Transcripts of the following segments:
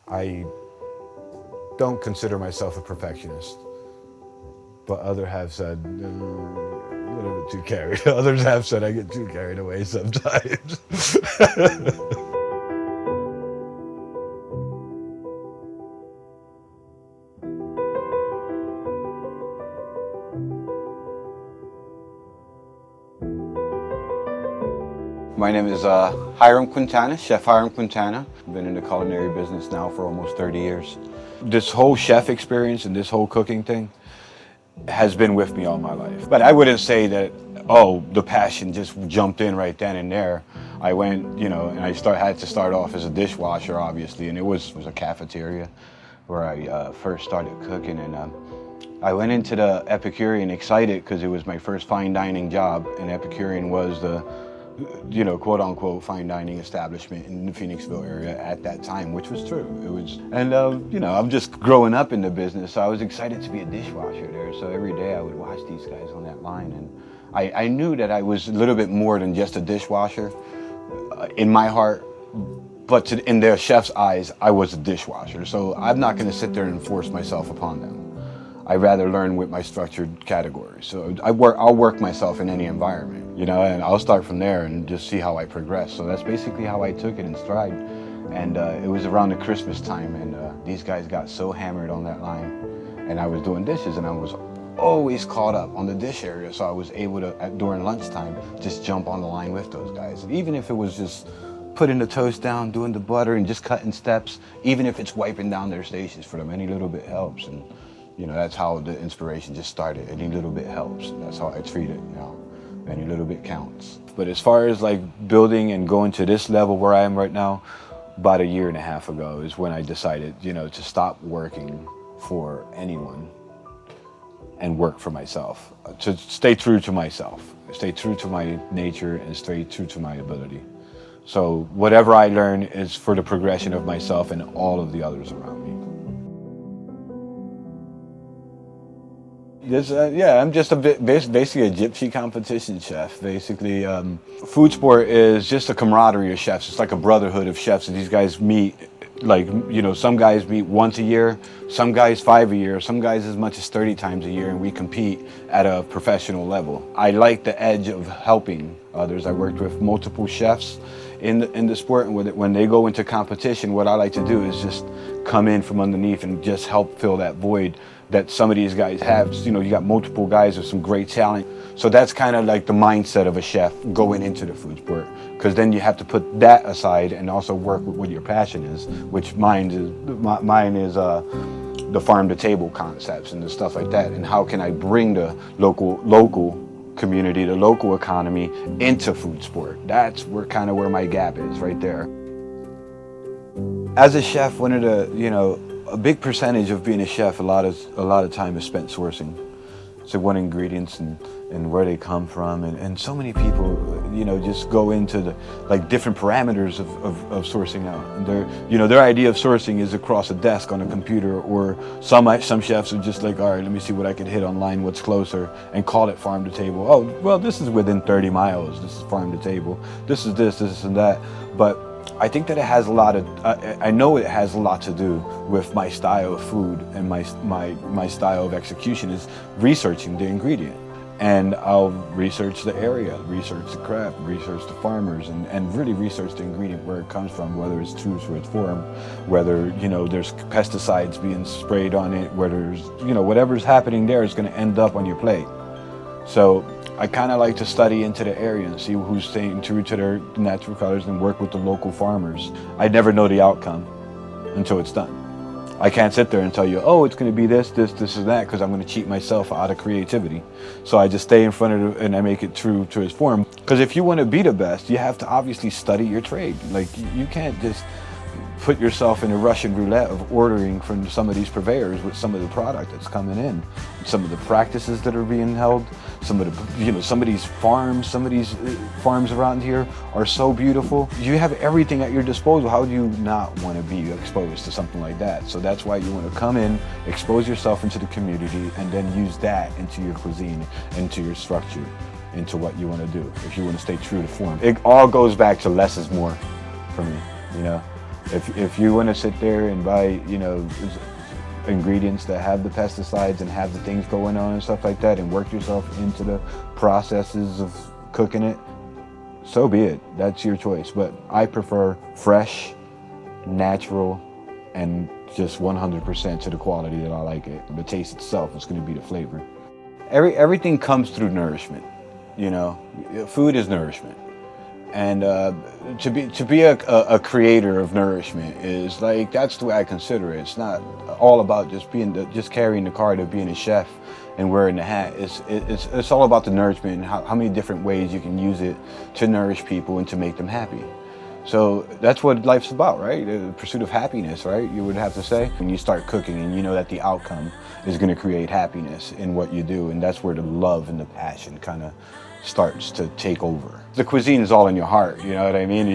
I don't consider myself a perfectionist, but others have said a little bit too carried. Others have said I get too carried away sometimes. My name is Hiram Quintana, Chef Hiram Quintana. I've been in the culinary business now for almost 30 years. This whole chef experience and this whole cooking thing has been with me all my life. But I wouldn't say that, oh, the passion just jumped in right then and there. I went, and I had to start off as a dishwasher, obviously, and it was a cafeteria where I first started cooking. And I went into the Epicurean excited because it was my first fine dining job, and Epicurean was the quote unquote fine dining establishment in the Phoenixville area at that time, which was true. It was, and I'm just growing up in the business, so I was excited to be a dishwasher there. So every day I would watch these guys on that line, and I knew that I was a little bit more than just a dishwasher in my heart, but in their chef's eyes, I was a dishwasher. So I'm not going to sit there and force myself upon them. I'd rather learn with my structured categories. So I'll work myself in any environment, and I'll start from there and just see how I progress. So that's basically how I took it in stride. And it was around the Christmas time, and these guys got so hammered on that line, and I was doing dishes, and I was always caught up on the dish area. So I was able to, during lunchtime, just jump on the line with those guys. And even if it was just putting the toast down, doing the butter, and just cutting steps, even if it's wiping down their stations for them, any little bit helps. And that's how the inspiration just started. Any little bit helps. That's how I treat it now. Any little bit counts. But as far as like building and going to this level where I am right now, about 1.5 years ago is when I decided, to stop working for anyone and work for myself. To stay true to myself, stay true to my nature, and stay true to my ability. So whatever I learn is for the progression of myself and all of the others around me. I'm just basically a gypsy competition chef. Basically, food sport is just a camaraderie of chefs. It's like a brotherhood of chefs, and these guys meet, some guys meet once a year, some guys 5 a year, some guys as much as 30 times a year, and we compete at a professional level. I like the edge of helping others. I worked with multiple chefs in the sport, and when they go into competition, what I like to do is just come in from underneath and just help fill that void that some of these guys have. You got multiple guys with some great talent. So that's kind of like the mindset of a chef going into the food sport, because then you have to put that aside and also work with what your passion is, which mine is the farm to table concepts and the stuff like that. And how can I bring the local community, the local economy into food sport? That's where my gap is right there. As a chef, one of the, a big percentage of being a chef, a lot of time is spent sourcing. So what ingredients and where they come from, and so many people, just go into the different parameters of sourcing out. And their idea of sourcing is across a desk on a computer, or some chefs are just like, all right, let me see what I can hit online, what's closer, and call it farm to table. Oh, well, this is within 30 miles. This is farm to table. This is this and that. But I think that it has I know it has a lot to do with my style of food, and my style of execution is researching the ingredient. And I'll research the area, research the craft, research the farmers, and really research the ingredient, where it comes from, whether it's true to its form, whether, there's pesticides being sprayed on it, whether there's, whatever's happening there is going to end up on your plate. So I kind of like to study into the area and see who's staying true to their natural colors and work with the local farmers. I never know the outcome until it's done. I can't sit there and tell you, oh, it's going to be this, and that, because I'm going to cheat myself out of creativity. So I just stay in front of it and I make it true to its form. Because if you want to be the best, you have to obviously study your trade. Like, you can't just put yourself in a Russian roulette of ordering from some of these purveyors with some of the product that's coming in, some of the practices that are being held, some of these farms around here are so beautiful. You have everything at your disposal. How do you not want to be exposed to something like that? So that's why you want to come in, expose yourself into the community, and then use that into your cuisine, into your structure, into what you want to do, if you want to stay true to form. It all goes back to less is more for me, If you want to sit there and buy, you know, ingredients that have the pesticides and have the things going on and stuff like that and work yourself into the processes of cooking it, so be it. That's your choice. But I prefer fresh, natural, and just 100% to the quality that I like it. The taste itself is going to be the flavor. Everything comes through nourishment, you know. Food is nourishment. And to be a creator of nourishment is like, that's the way I consider it. It's not all about just carrying the card of being a chef and wearing the hat. It's all about the nourishment and how many different ways you can use it to nourish people and to make them happy. So that's what life's about, right? The pursuit of happiness, right? You would have to say. When you start cooking and you know that the outcome is going to create happiness in what you do, and that's where the love and the passion kind of starts to take over. The cuisine is all in your heart, you know what I mean?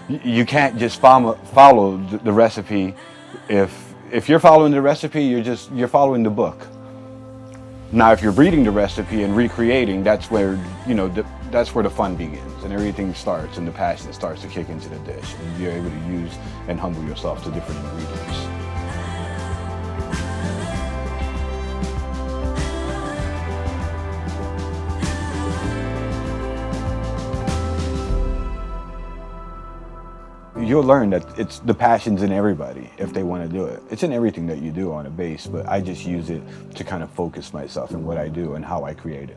You can't just follow the recipe. If you're following the recipe, you're following the book. Now, if you're reading the recipe and recreating, that's where, you know, that's where the fun begins and everything starts and the passion starts to kick into the dish and you're able to use and humble yourself to different ingredients. You'll learn that it's the passion's in everybody if they want to do it. It's in everything that you do on a base, but I just use it to kind of focus myself in what I do and how I create it.